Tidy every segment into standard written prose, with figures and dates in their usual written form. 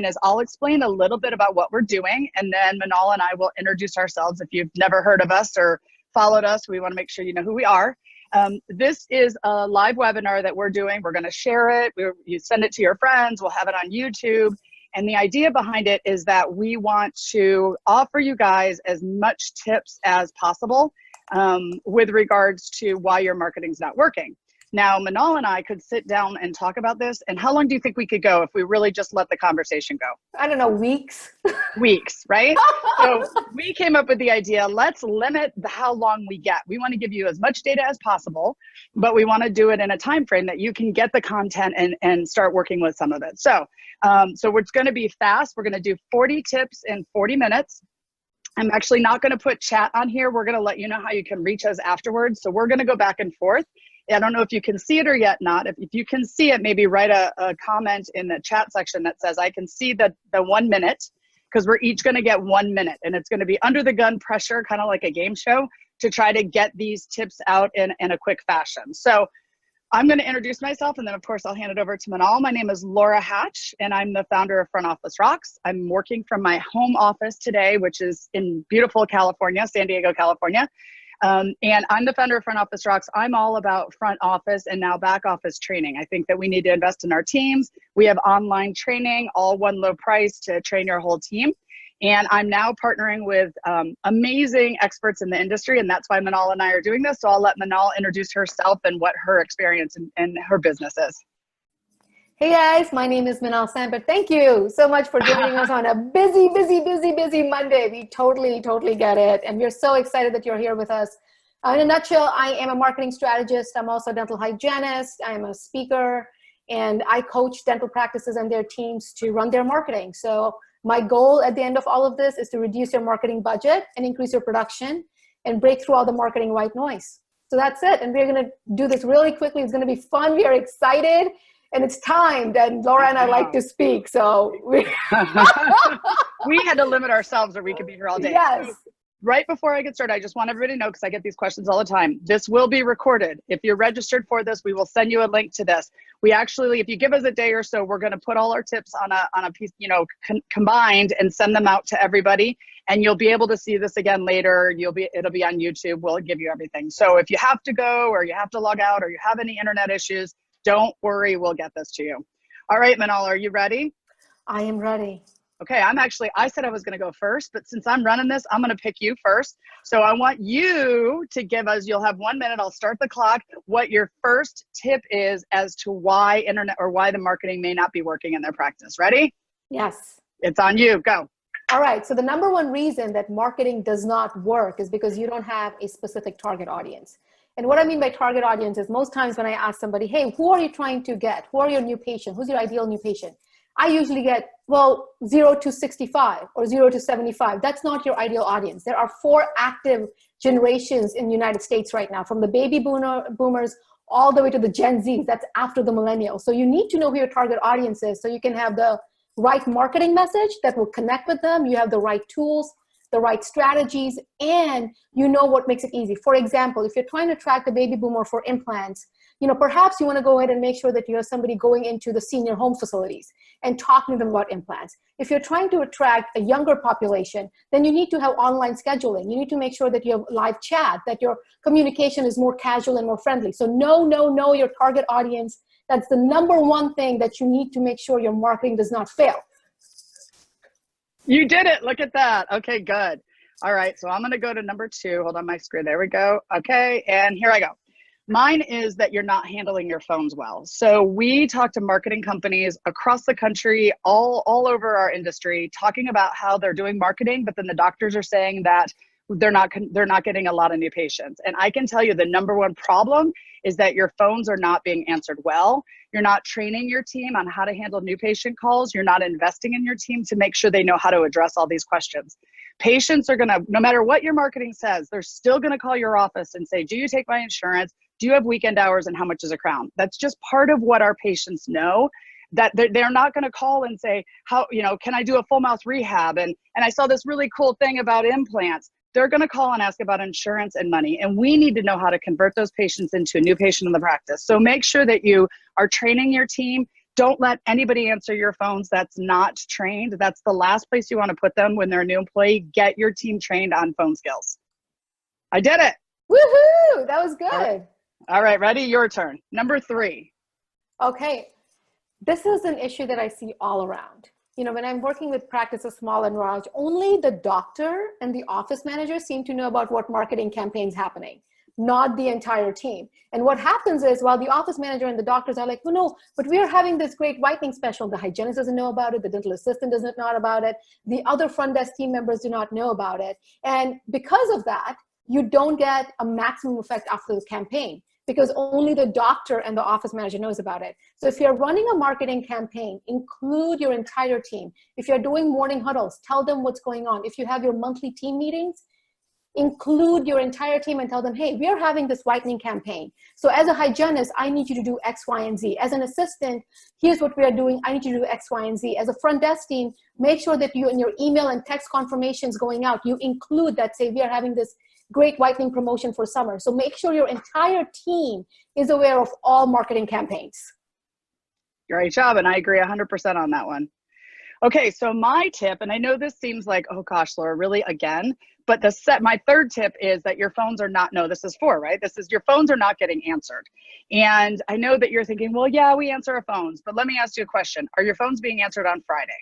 is I'll explain a little bit about what we're doing, and then Minal and I will introduce ourselves. If you've never heard of us or followed us, we want to make sure you know who we are. This is a live webinar that we're doing. We're going to share it. You send it to your friends. We'll have it on YouTube. And the idea behind it is that we want to offer you guys as much tips as possible with regards to why your marketing's not working. Now, Minal and I could sit down and talk about this. And how long do you think we could go if we really just let the conversation go? I don't know, weeks. Weeks, right? So we came up with the idea, let's limit how long we get. We want to give you as much data as possible, but we want to do it in a time frame that you can get the content and start working with some of it. So, it's going to be fast. We're going to do 40 tips in 40 minutes. I'm actually not going to put chat on here. We're going to let you know how you can reach us afterwards. So we're going to go back and forth. I don't know if you can see it or yet not. If you can see it, maybe write a comment in the chat section that says, I can see the 1 minute, because we're each going to get 1 minute, and it's going to be under the gun pressure, kind of like a game show, to try to get these tips out in a quick fashion. So I'm going to introduce myself, and then of course I'll hand it over to Minal. My name is Laura Hatch, and I'm the founder of Front Office Rocks. I'm working from my home office today, which is in beautiful California, San Diego, California. And I'm the founder of Front Office Rocks. I'm all about front office and now back office training. I think that we need to invest in our teams. We have online training, all one low price to train your whole team. And I'm now partnering with amazing experts in the industry, and that's why Minal and I are doing this. So I'll let Minal introduce herself and what her experience and her business is. Hey guys, my name is Minal Sampat. Thank you so much for joining us on a busy Monday. We totally get it. And we're so excited that you're here with us. In a nutshell, I am a marketing strategist. I'm also a dental hygienist. I'm a speaker, and I coach dental practices and their teams to run their marketing. So my goal at the end of all of this is to reduce your marketing budget and increase your production and break through all the marketing white noise. So that's it. And we're going to do this really quickly. It's going to be fun. We are excited. And it's timed, and Laura and I like to speak, so we had to limit ourselves or we could be here all day. Yes. So, right before I get started, I just want everybody to know, because I get these questions all the time, this will be recorded. If you're registered for this, we will send you a link to this. We actually, if you give us a day or so, we're going to put all our tips on a piece, combined, and send them out to everybody. And you'll be able to see this again later. It'll be on YouTube. We'll give you everything. So if you have to go, or you have to log out, or you have any internet issues, don't worry, we'll get this to you. All right, Minal, are you ready? I am ready. Okay, I said I was gonna go first, but since I'm running this, I'm gonna pick you first. So I want you to give us, you'll have 1 minute, I'll start the clock, what your first tip is as to why why the marketing may not be working in their practice. Ready? Yes. It's on you, go. All right, so the number one reason that marketing does not work is because you don't have a specific target audience. And what I mean by target audience is most times when I ask somebody, hey, who are you trying to get? Who are your new patient? Who's your ideal new patient? I usually get, 0 to 65 or 0 to 75. That's not your ideal audience. There are 4 active generations in the United States right now, from the baby boomers all the way to the Gen Zs. That's after the millennials. So you need to know who your target audience is so you can have the right marketing message that will connect with them. You have the right tools, the right strategies, and you know what makes it easy. For example, if you're trying to track the baby boomer for implants, perhaps you want to go ahead and make sure that you have somebody going into the senior home facilities and talking to them about implants. If you're trying to attract a younger population, then you need to have online scheduling. You need to make sure that you have live chat, that your communication is more casual and more friendly. So know your target audience. That's the number one thing that you need to make sure your marketing does not fail. You did it. Look at that. Okay, good. All right. So I'm going to go to number 2. Hold on my screen. There we go. Okay. And here I go. Mine is that you're not handling your phones well. So we talk to marketing companies across the country, all over our industry, talking about how they're doing marketing, but then the doctors are saying that they're not getting a lot of new patients. And I can tell you the number one problem is that your phones are not being answered well. You're not training your team on how to handle new patient calls. You're not investing in your team to make sure they know how to address all these questions. Patients are gonna, no matter what your marketing says, they're still gonna call your office and say, do you take my insurance? Do you have weekend hours, and how much is a crown? That's just part of what our patients know, that they're not gonna call and say, can I do a full mouth rehab? And I saw this really cool thing about implants. They're going to call and ask about insurance and money. And we need to know how to convert those patients into a new patient in the practice. So make sure that you are training your team, Don't let anybody answer your phones that's not trained. That's the last place you want to put them when they're a new employee. Get your team trained on phone skills. I did it. Woohoo! That was good. All right, ready? Your turn. Number 3. Okay. This is an issue that I see all around. You know, when I'm working with practices small and large, only the doctor and the office manager seem to know about what marketing campaigns happening, not the entire team. And what happens is, while the office manager and the doctors are like, oh no, but we are having this great whitening special, the hygienist doesn't know about it, the dental assistant doesn't know about it, the other front desk team members do not know about it. And because of that, you don't get a maximum effect after the campaign, because only the doctor and the office manager knows about it. So if you're running a marketing campaign, include your entire team. If you're doing morning huddles, tell them what's going on. If you have your monthly team meetings, include your entire team and tell them, hey, we are having this whitening campaign. So as a hygienist, I need you to do X, Y, and Z. As an assistant, here's what we are doing. I need you to do X, Y, and Z. As a front desk team, make sure that you, in your email and text confirmations going out, you include that, say, we are having this great whitening promotion for summer. So make sure your entire team is aware of all marketing campaigns. Great job. And I agree 100% on that one. Okay, so my tip, and I know this seems like, oh gosh, Laura, really again, but my third tip is that your phones are not, no, this is 4, right? This is your phones are not getting answered. And I know that you're thinking, well, yeah, we answer our phones, but let me ask you a question. Are your phones being answered on Friday?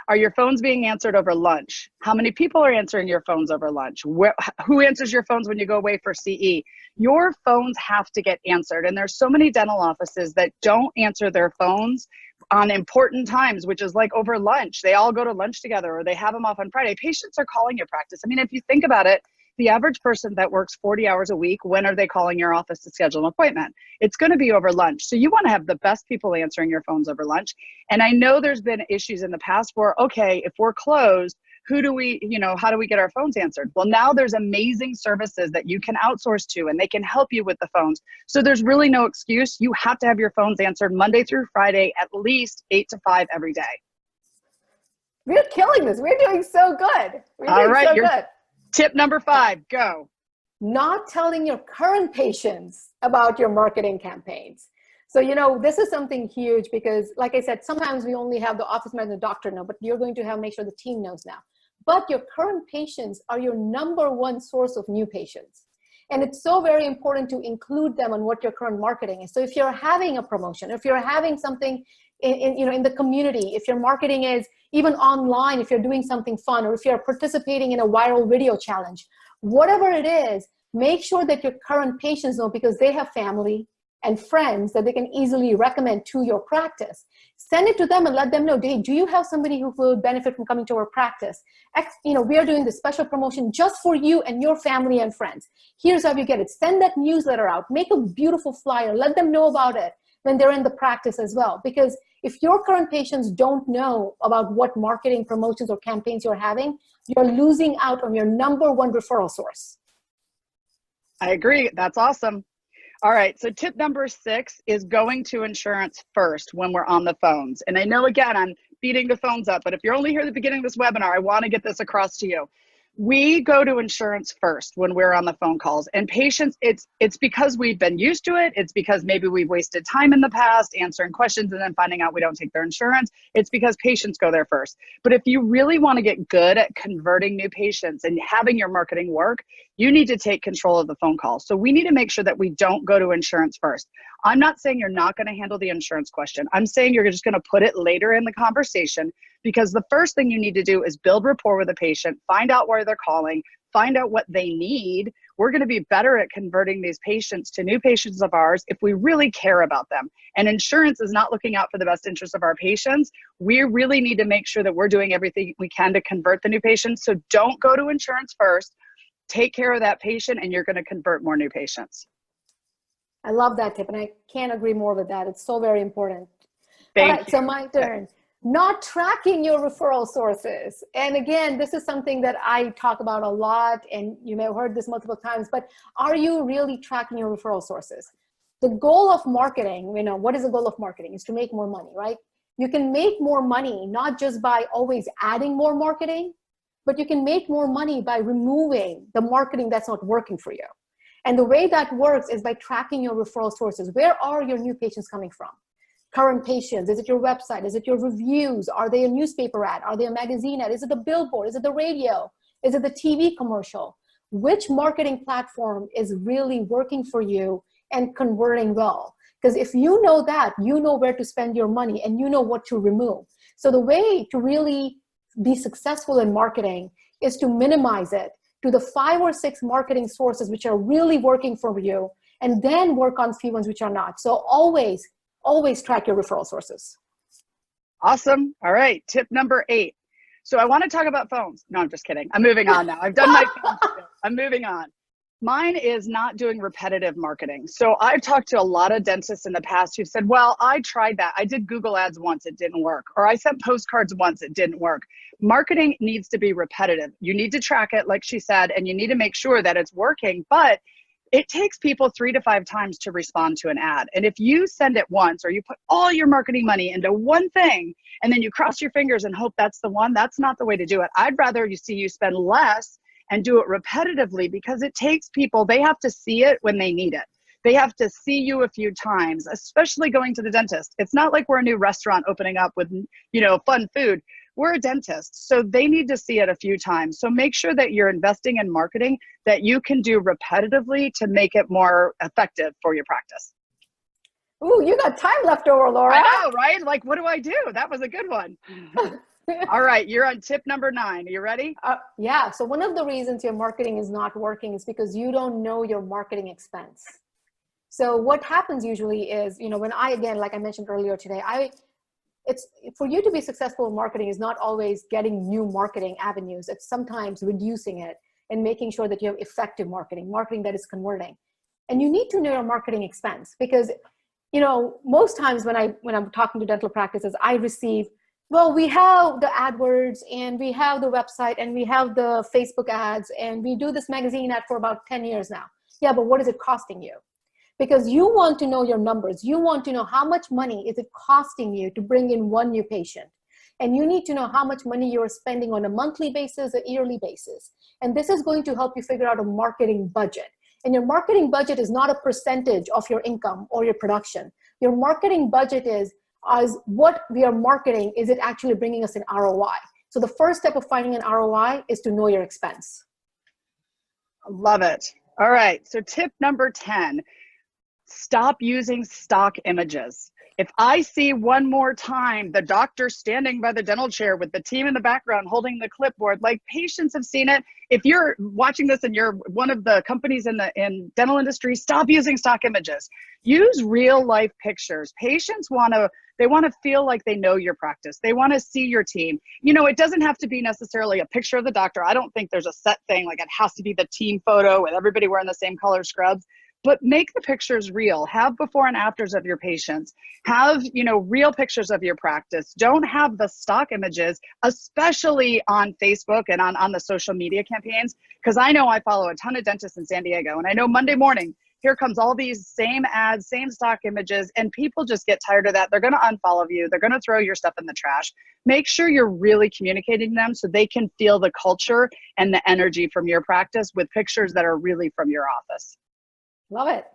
Are your phones being answered over lunch? How many people are answering your phones over lunch? Who answers your phones when you go away for CE? Your phones have to get answered. And there's so many dental offices that don't answer their phones on important times, which is like over lunch. They all go to lunch together, or they have them off on Friday. Patients are calling your practice. I mean, if you think about it, the average person that works 40 hours a week, when are they calling your office to schedule an appointment? It's going to be over lunch. So you want to have the best people answering your phones over lunch. And I know there's been issues in the past where, okay, if we're closed, how do we get our phones answered? Well, now there's amazing services that you can outsource to, and they can help you with the phones. So there's really no excuse. You have to have your phones answered Monday through Friday, at least 8 to 5 every day. We're killing this. We're doing so good. All right, good. Tip number 5, go. Not telling your current patients about your marketing campaigns. So, you know, this is something huge because, like I said, sometimes we only have the office manager and the doctor know, but you're going to make sure the team knows now. But your current patients are your number one source of new patients. And it's so very important to include them on what your current marketing is. So if you're having a promotion, if you're having something in the community, if your marketing is even online, if you're doing something fun, or if you're participating in a viral video challenge, whatever it is, make sure that your current patients know, because they have family and friends that they can easily recommend to your practice. Send it to them and let them know, hey, do you have somebody who will benefit from coming to our practice? We are doing this special promotion just for you and your family and friends. Here's how you get it. Send that newsletter out. Make a beautiful flyer. Let them know about it when they're in the practice as well. Because if your current patients don't know about what marketing promotions or campaigns you're having, you're losing out on your number one referral source. I agree. That's awesome. All right. So tip number 6 is going to insurance first when we're on the phones. And I know, again, I'm beating the phones up, but if you're only here at the beginning of this webinar, I want to get this across to you. We go to insurance first when we're on the phone calls, and patients, it's because we've been used to it. It's because maybe we've wasted time in the past answering questions and then finding out we don't take their insurance. It's because patients go there first. But if you really want to get good at converting new patients and having your marketing work, you need to take control of the phone call. So we need to make sure that we don't go to insurance first. I'm not saying you're not going to handle the insurance question. I'm saying you're just going to put it later in the conversation, because the first thing you need to do is build rapport with the patient, find out where they're calling, find out what they need. We're going to be better at converting these patients to new patients of ours if we really care about them. And insurance is not looking out for the best interest of our patients. We really need to make sure that we're doing everything we can to convert the new patients. So don't go to insurance first. Take care of that patient, and you're going to convert more new patients. I love that tip, and I can't agree more with that. It's so very important. Thank All right, you. so my turn. Not tracking your referral sources. And again, this is something that I talk about a lot, and you may have heard this multiple times, but are you really tracking your referral sources? The goal of marketing, what is the goal of marketing? Is to make more money, right? You can make more money, not just by always adding more marketing, but you can make more money by removing the marketing that's not working for you. And the way that works is by tracking your referral sources. Where are your new patients coming from? current patients? Is it your website? Is it your reviews? Are they a newspaper ad? Are they a magazine ad? Is it the billboard? Is it the radio? Is it the TV commercial? Which marketing platform is really working for you and converting well? Because if you know that, you know where to spend your money and you know what to remove. So the way to really be successful in marketing is to minimize it to the 5 or 6 marketing sources which are really working for you, and then work on few ones which are not. So always track your referral sources. Awesome. All right. Tip number 8. So I want to talk about phones. No, I'm just kidding. I'm moving on now. I've done my phone spiel. I'm moving on. Mine is not doing repetitive marketing. So I've talked to a lot of dentists in the past who've said, well, I tried that. I did Google ads once, it didn't work. Or I sent postcards once, it didn't work. Marketing needs to be repetitive. You need to track it, like she said, and you need to make sure that it's working. But it takes people 3 to 5 times to respond to an ad. And if you send it once, or you put all your marketing money into one thing, and then you cross your fingers and hope that's the one, that's not the way to do it. I'd rather you spend less and do it repetitively, because it takes people, they have to see it when they need it. They have to see you a few times, especially going to the dentist. It's not like we're a new restaurant opening up with, fun food. We're a dentist, so they need to see it a few times. So make sure that you're investing in marketing that you can do repetitively to make it more effective for your practice. Ooh, you got time left over, Laura. I know, right? Like, what do I do? That was a good one. All right, you're on tip number 9. Are you ready? Yeah, so one of the reasons your marketing is not working is because you don't know your marketing expense. So what happens usually is, when again, like I mentioned earlier today, it's for you to be successful in marketing is not always getting new marketing avenues. It's sometimes reducing it and making sure that you have effective marketing that is converting. And you need to know your marketing expense, because, most times when I'm talking to dental practices, I receive, well, we have the AdWords and we have the website and we have the Facebook ads and we do this magazine ad for about 10 years now. Yeah, but what is it costing you? Because you want to know your numbers. You want to know how much money is it costing you to bring in one new patient. And you need to know how much money you're spending on a monthly basis, a yearly basis. And this is going to help you figure out a marketing budget. And your marketing budget is not a percentage of your income or your production. Your marketing budget is what we are marketing, is it actually bringing us an ROI? So the first step of finding an ROI is to know your expense. Love it. All right, so tip number 10. Stop using stock images. If I see one more time the doctor standing by the dental chair with the team in the background holding the clipboard, like, patients have seen it. If you're watching this and you're one of the companies in the dental industry, stop using stock images. Use real life pictures. Patients want to feel like they know your practice. They want to see your team. It doesn't have to be necessarily a picture of the doctor. I don't think there's a set thing, like it has to be the team photo with everybody wearing the same color scrubs. But make the pictures real. Have before and afters of your patients. Have, real pictures of your practice. Don't have the stock images, especially on Facebook and on the social media campaigns. Because I know I follow a ton of dentists in San Diego, and I know Monday morning, here comes all these same ads, same stock images, and people just get tired of that. They're going to unfollow you. They're going to throw your stuff in the trash. Make sure you're really communicating to them so they can feel the culture and the energy from your practice with pictures that are really from your office. Love it.